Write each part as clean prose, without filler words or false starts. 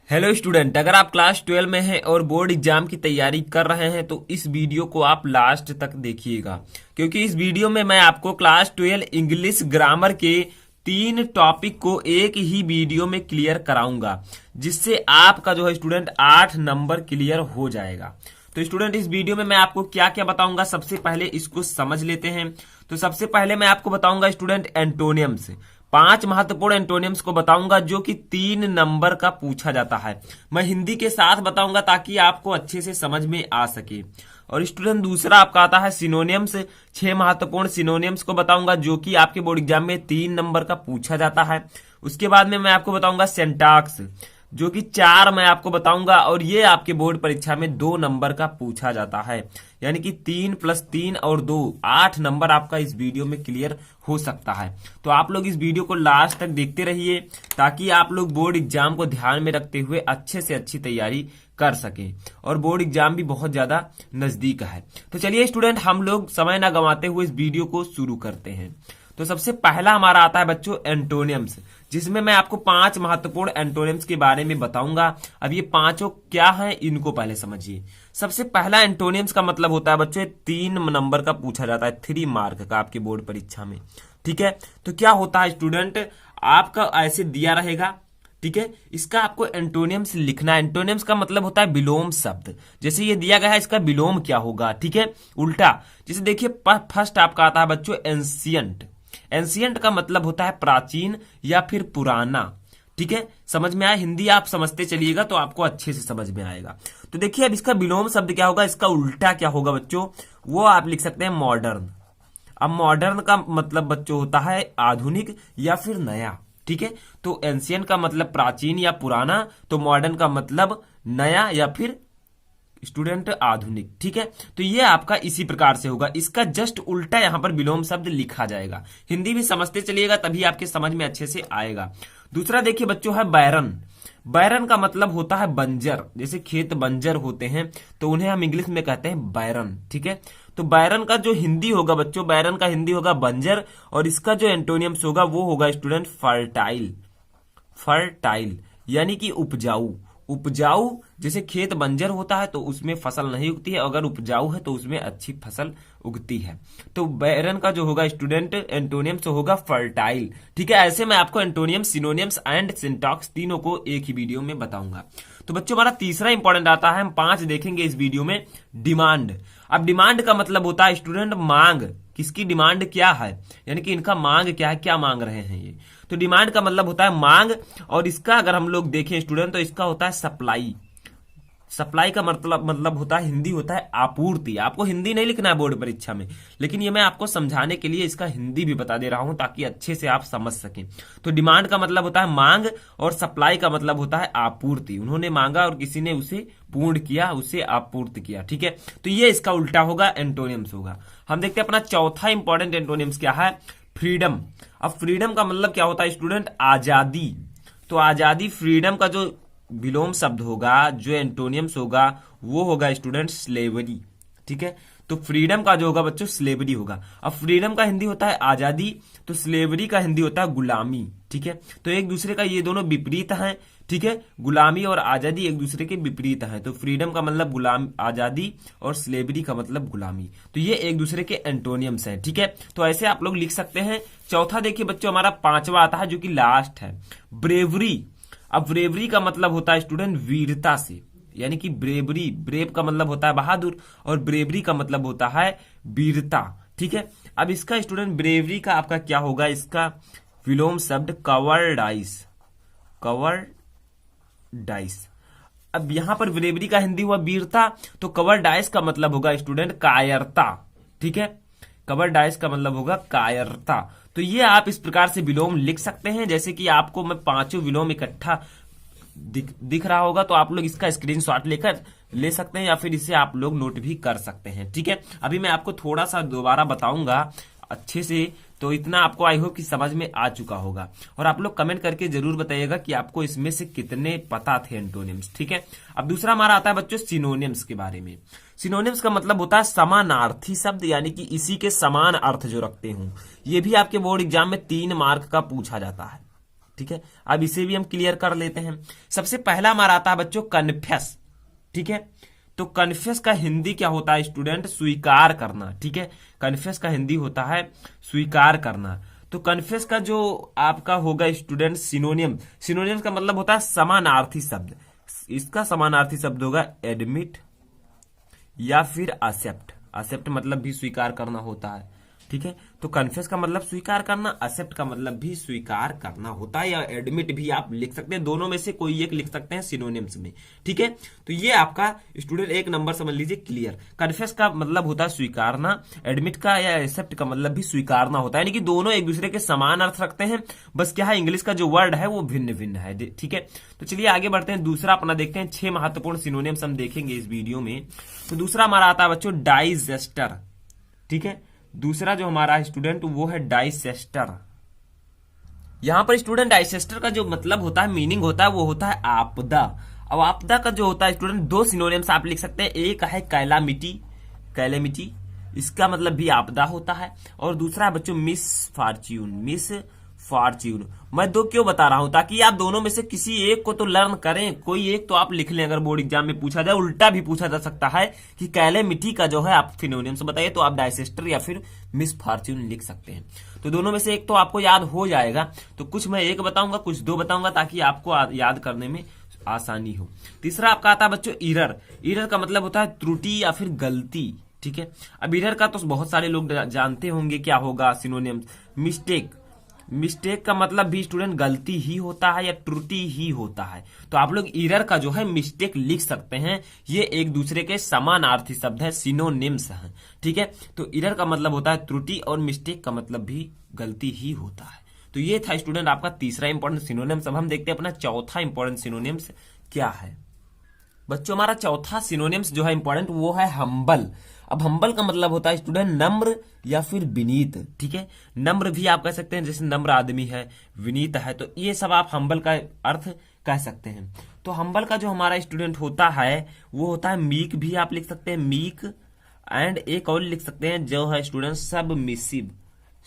Hello student, अगर आप class 12 में हैं और बोर्ड एग्जाम की तैयारी कर रहे हैं तो इस वीडियो को आप लास्ट तक देखिएगा, क्योंकि इस वीडियो में मैं आपको क्लास 12 इंग्लिश ग्रामर के 3 टॉपिक को एक ही वीडियो में क्लियर कराऊंगा, जिससे आपका जो है स्टूडेंट 8 नंबर क्लियर हो जाएगा। तो स्टूडेंट, इस वीडियो में मैं आपको क्या क्या बताऊंगा, सबसे पहले इसको समझ लेते हैं। तो सबसे पहले मैं आपको बताऊंगा स्टूडेंट एंटोनियम्स, 5 महत्वपूर्ण एंटोनियम्स को बताऊंगा जो कि 3 नंबर का पूछा जाता है। मैं हिंदी के साथ बताऊंगा ताकि आपको अच्छे से समझ में आ सके। और स्टूडेंट, दूसरा आपका आता है सिनोनियम्स, 6 महत्वपूर्ण सिनोनियम्स को बताऊंगा जो कि आपके बोर्ड एग्जाम में 3 नंबर का पूछा जाता है। उसके बाद में मैं आपको बताऊंगा सिंटैक्स, जो कि 4 मैं आपको बताऊंगा, और ये आपके बोर्ड परीक्षा में 2 नंबर का पूछा जाता है। यानी कि 3 + 3 और 2, 8 नंबर आपका इस वीडियो में क्लियर हो सकता है। तो आप लोग इस वीडियो को लास्ट तक देखते रहिए ताकि आप लोग बोर्ड एग्जाम को ध्यान में रखते हुए अच्छे से अच्छी तैयारी कर सकें। और बोर्ड एग्जाम भी बहुत ज्यादा नजदीक है। तो चलिए स्टूडेंट, हम लोग समय ना गंवाते हुए इस वीडियो को शुरू करते हैं। तो सबसे पहला हमारा आता है बच्चों एंटोनियम्स, जिसमें मैं आपको 5 महत्वपूर्ण एंटोनियम्स के बारे में बताऊंगा। अब ये पांचों क्या हैं, इनको पहले समझिए। सबसे पहला एंटोनियम्स का मतलब होता है बच्चों 3 नंबर का पूछा जाता है, 3 मार्क का आपके बोर्ड परीक्षा में। ठीक है, तो क्या होता है स्टूडेंट, आपका ऐसे दिया रहेगा। ठीक है, इसका आपको एंटोनियम्स लिखना है। एंटोनियम्स का मतलब होता है विलोम शब्द। जैसे ये दिया गया है, इसका विलोम क्या होगा। ठीक है, उल्टा। जैसे देखिए, फर्स्ट आपका आता है बच्चों एंशियंट। एंशियंट का मतलब होता है प्राचीन या फिर पुराना। ठीक है, समझ में आया। हिंदी आप समझते चलिएगा तो आपको अच्छे से समझ में आएगा। तो देखिए, अब इसका विलोम शब्द क्या होगा, इसका उल्टा क्या होगा बच्चों, वो आप लिख सकते हैं मॉडर्न। अब मॉडर्न का मतलब बच्चों होता है आधुनिक या फिर नया। ठीक है, तो एंशियंट का मतलब प्राचीन या पुराना, तो मॉडर्न का मतलब नया या फिर स्टूडेंट आधुनिक। ठीक है, तो ये आपका इसी प्रकार से होगा। इसका जस्ट उल्टा यहां पर विलोम शब्द लिखा जाएगा। हिंदी भी समझते चलिएगा तभी आपके समझ में अच्छे से आएगा। दूसरा देखिए बच्चों है बैरन। बैरन का मतलब होता है बंजर। जैसे खेत बंजर होते हैं तो उन्हें हम इंग्लिश में कहते हैं बैरन। ठीक है, तो बैरन का जो हिंदी होगा बच्चों, बैरन का हिंदी होगा बंजर, और इसका जो एंटोनियम्स होगा वो होगा स्टूडेंट फर्टाइल। फर्टाइल यानी कि उपजाऊ। उपजाऊ, जैसे खेत बंजर होता है तो उसमें फसल नहीं उगती है, अगर उपजाऊ है तो उसमें अच्छी फसल उगती है। तो बैरन का जो होगा स्टूडेंट एंटोनियम्स होगा फर्टाइल। ठीक है, ऐसे मैं आपको एंटोनियम्स, सिनोनियम्स एंड सिंटैक्स तीनों को एक ही वीडियो में बताऊंगा। तो बच्चों, हमारा तीसरा इंपॉर्टेंट आता है, हम 5 देखेंगे इस वीडियो में, डिमांड। अब डिमांड का मतलब होता है स्टूडेंट मांग। किसकी डिमांड क्या है, यानी कि इनका मांग क्या है, क्या मांग रहे हैं ये। तो डिमांड का मतलब होता है मांग, और इसका अगर हम लोग देखें स्टूडेंट तो इसका होता है सप्लाई। सप्लाई का मतलब होता है, हिंदी होता है आपूर्ति। आपको हिंदी नहीं लिखना है बोर्ड परीक्षा में, लेकिन ये मैं आपको समझाने के लिए इसका हिंदी भी बता दे रहा हूं ताकि अच्छे से आप समझ सकें। तो डिमांड का मतलब होता है मांग, और सप्लाई का मतलब होता है आपूर्ति। उन्होंने मांगा और किसी ने उसे पूर्ण किया, उसे आपूर्ति किया। ठीक है, तो ये इसका उल्टा होगा, एंटोनियम्स होगा। हम देखते हैं अपना चौथा इंपॉर्टेंट एंटोनियम्स क्या है, फ्रीडम। अब फ्रीडम का मतलब क्या होता है स्टूडेंट, आजादी। तो आजादी, फ्रीडम का जो विलोम शब्द होगा, जो एंटोनियम्स होगा वो होगा स्टूडेंट स्लेवरी। ठीक है, तो फ्रीडम का जो होगा बच्चों स्लेवरी होगा। अब फ्रीडम का हिंदी होता है आजादी, तो स्लेवरी का हिंदी होता है गुलामी। ठीक है, तो एक दूसरे का ये दोनों विपरीत हैं। ठीक है, गुलामी और आजादी एक दूसरे के विपरीत हैं। तो फ्रीडम का मतलब गुलाम आजादी, और स्लेवरी का मतलब गुलामी। तो ये एक दूसरे के एंटोनियम्स हैं। ठीक है, तो ऐसे आप लोग लिख सकते हैं। चौथा देखिए बच्चों, हमारा 5वां आता है जो कि लास्ट है, ब्रेवरी। अब ब्रेवरी का मतलब होता है स्टूडेंट वीरता से, यानी कि ब्रेवरी, ब्रेव का मतलब होता है बहादुर, और ब्रेवरी का मतलब होता है वीरता। ठीक है, अब इसका स्टूडेंट ब्रेवरी का आपका क्या होगा, इसका विलोम शब्द कवर्डाइस। कवर्डाइस। अब यहां पर ब्रेवरी का हिंदी हुआ वीरता, तो कवर्डाइस का मतलब होगा स्टूडेंट कायरता। ठीक है, कवर्डाइस का मतलब होगा कायरता। तो ये आप इस प्रकार से विलोम लिख सकते हैं, जैसे कि आपको मैं 5 विलोम इकट्ठा दिख रहा होगा, तो आप लोग इसका स्क्रीनशॉट लेकर ले सकते हैं, या फिर इसे आप लोग नोट भी कर सकते हैं। ठीक है, अभी मैं आपको थोड़ा सा दोबारा बताऊंगा अच्छे से, तो इतना आपको आई होप कि समझ में आ चुका होगा। और आप लोग कमेंट करके जरूर बताइएगा कि आपको इसमें से कितने पता थे एंटोनिम्स। ठीक है, अब दूसरा हमारा आता है बच्चों सिनोनिम्स के बारे में। सिनोनिम्स का मतलब होता है समानार्थी शब्द, यानी कि इसी के समान अर्थ जो रखते हूं। ये भी आपके बोर्ड एग्जाम में 3 मार्क का पूछा जाता है। ठीक है, अब इसे भी हम क्लियर कर लेते हैं। सबसे पहला हमारा आता है बच्चों कन्फेस। ठीक है, तो कन्फेस का हिंदी क्या होता है स्टूडेंट? स्वीकार करना। ठीक है, कन्फेस का हिंदी होता है स्वीकार करना। तो कन्फेस का जो आपका होगा स्टूडेंट सिनोनियम, सिनोनियम का मतलब होता है समानार्थी शब्द। इसका समानार्थी शब्द होगा एडमिट या फिर एक्सेप्ट। एक्सेप्ट मतलब भी स्वीकार करना होता है। ठीक है, तो कन्फेस का मतलब स्वीकार करना, एक्सेप्ट का मतलब भी स्वीकार करना होता है, या एडमिट भी आप लिख सकते हैं, दोनों में से कोई एक लिख सकते हैं सिनोनिम्स में। ठीक है, तो ये आपका स्टूडेंट एक नंबर समझ लीजिए क्लियर। कन्फेस का मतलब होता है स्वीकारना, एडमिट का या एक्सेप्ट का मतलब भी स्वीकारना होता है, यानी कि दोनों एक दूसरे के समान अर्थ रखते हैं, बस क्या है इंग्लिश का जो वर्ड है वो भिन्न भिन्न है। ठीक है, तो चलिए आगे बढ़ते हैं, दूसरा अपना देखते हैं। 6 महत्वपूर्ण सिनोनिम्स हम देखेंगे इस वीडियो में। तो दूसरा हमारा आता है बच्चों डाइजेस्टर। ठीक है, दूसरा जो हमारा स्टूडेंट वो है डाइसेस्टर। यहां पर स्टूडेंट डाइसेस्टर का जो मतलब होता है, मीनिंग होता है, वो होता है आपदा। अब आपदा का जो होता है स्टूडेंट, दो सिनोनिम्स आप लिख सकते हैं। एक है कैलामिटी, कैलेमिटी, इसका मतलब भी आपदा होता है, और दूसरा है बच्चों मिस फॉर्च्यून, मिस फॉर्च्यून। मैं दो क्यों बता रहा हूं? ताकि आप दोनों में से किसी एक को तो लर्न करें, कोई एक तो आप लिख लें। अगर बोर्ड एग्जाम में पूछा जाए, उल्टा भी पूछा जा सकता है कि कैलेमिटी का जो है आप सिनोनिम्स बताइए, तो आप डाइसेस्टर या फिर मिस फॉर्च्यून लिख सकते हैं। तो दोनों में से एक तो आपको याद हो जाएगा। तो कुछ मैं एक बताऊंगा, कुछ दो बताऊंगा, ताकि आपको याद करने में आसानी हो। तीसरा आपका आता है बच्चों इरर। इरर का मतलब होता है त्रुटि या फिर गलती। ठीक है, अब इरर का तो बहुत सारे लोग जानते होंगे क्या होगा सिनोनिम्स। मिस्टेक, मिस्टेक का मतलब भी स्टूडेंट गलती ही होता है या त्रुटि ही होता है। तो आप लोग इरर का जो है मिस्टेक लिख सकते हैं। ये एक दूसरे के समानार्थी शब्द है, सिनोनिम्स हैं। ठीक है, तो इरर का मतलब होता है त्रुटि और मिस्टेक का मतलब भी गलती ही होता है। तो ये था स्टूडेंट आपका तीसरा इंपॉर्टेंट सिनोनिम्स। अब हम देखते हैं अपना चौथा इंपॉर्टेंट सिनोनिम्स क्या है। बच्चों हमारा चौथा सिनोनिम्स जो है इंपॉर्टेंट वो है हम्बल। अब हम्बल का मतलब होता है स्टूडेंट नम्र या फिर विनीत। ठीक है, नम्र भी आप कह सकते हैं, जैसे नम्र आदमी है, विनीत है, तो ये सब आप हम्बल का अर्थ कह सकते हैं। तो हम्बल का जो हमारा स्टूडेंट होता है वो होता है मीक, भी आप लिख सकते हैं मीक, एंड एक और लिख सकते हैं जो है स्टूडेंट सबमिसिव,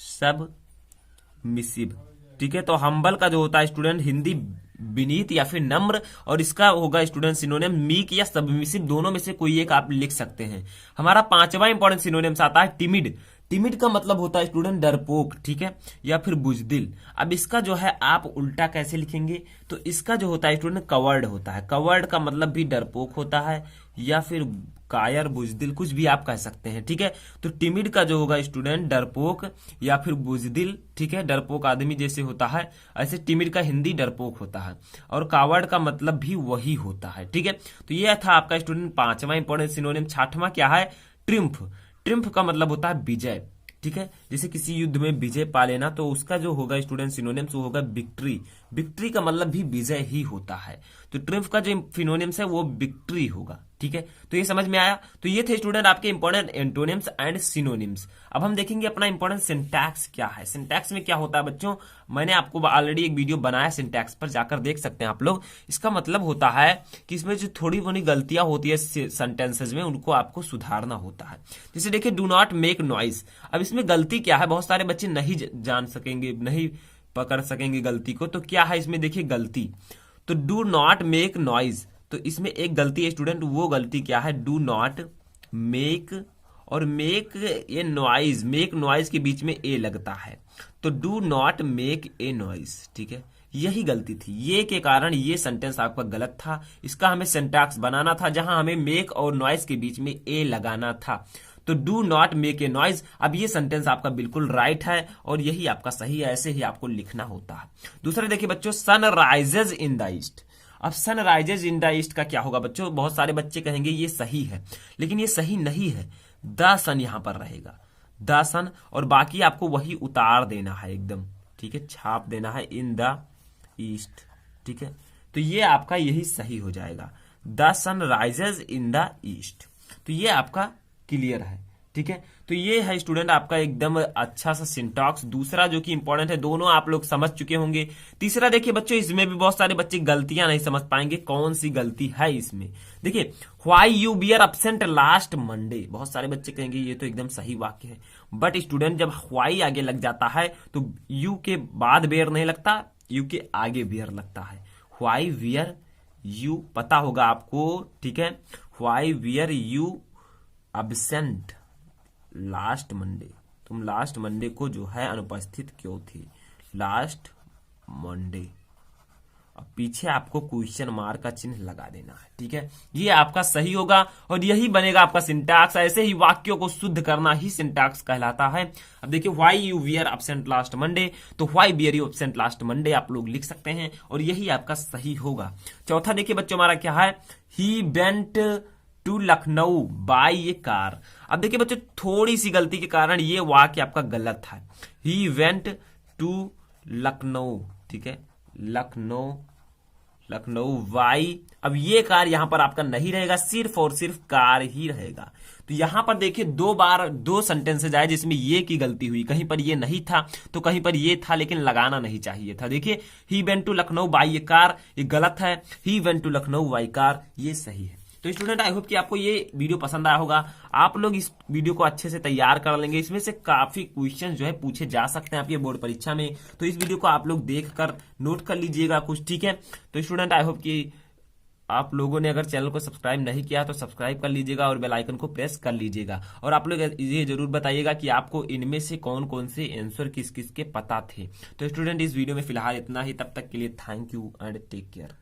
सबमिसिव। ठीक है, तो हम्बल का जो होता है स्टूडेंट हिंदी विनीत या फिर नम्र, और इसका होगा स्टूडेंट सिनोनिम मीक या सबमिसिव, दोनों में से कोई एक आप लिख सकते हैं। हमारा पांचवा इंपॉर्टेंट सिनोनिम्स आता है टिमिड। टिमिड का मतलब होता है स्टूडेंट डरपोक। ठीक है, या फिर बुजदिल। अब इसका जो है आप उल्टा कैसे लिखेंगे? तो इसका जो होता है स्टूडेंट कवर्ड होता है। कवर्ड का मतलब भी डरपोक होता है या फिर कायर, बुजदिल, कुछ भी आप कह सकते हैं। ठीक है, तो टिमिड का जो होगा स्टूडेंट डरपोक या फिर बुजदिल। ठीक है, डरपोक आदमी जैसे होता है, ऐसे टिमिड का हिंदी डरपोक होता है, और कावर्ड का मतलब भी वही होता है। ठीक है, तो यह था आपका स्टूडेंट पांचवा इंपॉर्टेंट सिनोनिम। छठवां क्या है? ट्रिम्फ। ट्रिम्फ का मतलब होता है विजय। ठीक है, जैसे किसी युद्ध में विजय पा लेना, तो उसका जो होगा स्टूडेंट सिनोनिम्स वो होगा विक्ट्री। विक्ट्री का मतलब भी विजय ही होता है, तो ट्रिम्फ का जो फिनोनिम्स है वो विक्ट्री होगा। ठीक है, तो ये समझ में आया। तो ये थे स्टूडेंट आपके इंपॉर्टेंट एंटोनिम्स एंड सिनोनिम्स। अब हम देखेंगे अपना इंपॉर्टेंट सिंटैक्स क्या है। सिंटैक्स में क्या होता है बच्चों, मैंने आपको ऑलरेडी एक वीडियो बनाया सिंटैक्स पर, जाकर देख सकते हैं आप लोग। इसका मतलब होता है कि इसमें जो थोड़ी मोड़ी गलतियां होती है सेंटेंसेज में, उनको आपको सुधारना होता है। जैसे देखिए डू नॉट मेक नॉइज। अब इसमें गलती क्या है, बहुत सारे बच्चे नहीं जान सकेंगे, नहीं पकड़ सकेंगे गलती को। तो क्या है इसमें, देखिए गलती, तो डू नॉट मेक नॉइज, तो इसमें एक गलती है स्टूडेंट, वो गलती क्या है? डू नॉट मेक, और मेक ये नॉइज, मेक नॉइज के बीच में ए लगता है, तो do not make a noise. ठीक है, यही गलती थी, ये के कारण ये सेंटेंस आपका गलत था। इसका हमें सिंटैक्स बनाना था जहां हमें मेक और नॉइज के बीच में ए लगाना था, तो do not make a noise. अब ये सेंटेंस आपका बिल्कुल राइट है और यही आपका सही है, ऐसे ही आपको लिखना होता है। दूसरा देखिए बच्चों, sun rises in the east. अब sun rises in the east का क्या होगा बच्चों? बहुत सारे बच्चे कहेंगे ये सही है, लेकिन ये सही नहीं है। द सन यहां पर रहेगा, द सन, और बाकी आपको वही उतार देना है एकदम। ठीक है, छाप देना है इन द ईस्ट। ठीक है, तो ये आपका यही सही हो जाएगा, the sun rises in the east. तो ये आपका क्लियर है। ठीक है, तो ये है स्टूडेंट आपका एकदम अच्छा सा सिंटैक्स। दूसरा जो कि इंपॉर्टेंट है, दोनों आप लोग समझ चुके होंगे। तीसरा देखिए बच्चों, इसमें भी बहुत सारे बच्चे गलतियां नहीं समझ पाएंगे, कौन सी गलती है इसमें। देखिए, why you were absent last Monday. बहुत सारे बच्चे कहेंगे ये तो एकदम सही वाक्य है, बट स्टूडेंट जब व्हाई आगे लग जाता है तो यू के बाद बेयर नहीं लगता, यू के आगे वियर लगता है। व्हाई वियर यू पता होगा आपको, ठीक है। Why were you absent last Monday, तुम लास्ट मंडे को जो है अनुपस्थित क्यों थी, लास्ट मंडे। अब पीछे आपको क्वेश्चन मार्क का चिन्ह लगा देना है, ठीक है। ये आपका सही होगा और यही बनेगा आपका सिंटैक्स। ऐसे ही वाक्यों को शुद्ध करना ही सिंटैक्स कहलाता है। अब देखिए why you were absent last Monday, तो why were you absent last Monday आप लोग लिख सकते हैं और यही आपका सही होगा। चौथा देखिए बच्चों हमारा क्या है, he went to Lucknow by a car. अब देखिए बच्चों थोड़ी सी गलती के कारण ये वाक्य आपका गलत है। ही वेंट टू लखनऊ, ठीक है, लखनऊ वाई। अब ये कार यहां पर आपका नहीं रहेगा, सिर्फ और सिर्फ कार ही रहेगा। तो यहां पर देखिए दो बार दो सेंटेंसेज आए जिसमें ये की गलती हुई, कहीं पर ये नहीं था तो कहीं पर ये था, लेकिन लगाना नहीं चाहिए था। देखिए he went to Lucknow by a car, ये गलत है। He went to Lucknow by car ये सही है। तो स्टूडेंट आई होप कि आपको ये वीडियो पसंद आया होगा। आप लोग इस वीडियो को अच्छे से तैयार कर लेंगे, इसमें से काफी क्वेश्चन जो है पूछे जा सकते हैं आपके बोर्ड परीक्षा में। तो इस वीडियो को आप लोग देखकर नोट कर लीजिएगा कुछ, ठीक है। तो स्टूडेंट आई होप कि आप लोगों ने अगर चैनल को सब्सक्राइब नहीं किया तो सब्सक्राइब कर लीजिएगा और बेल आइकन को प्रेस कर लीजिएगा। और आप लोग ये जरूर बताइएगा कि आपको इनमें से कौन कौन से आंसर किस किस के पता थे। तो स्टूडेंट इस वीडियो में फिलहाल इतना ही, तब तक के लिए thank you and take care.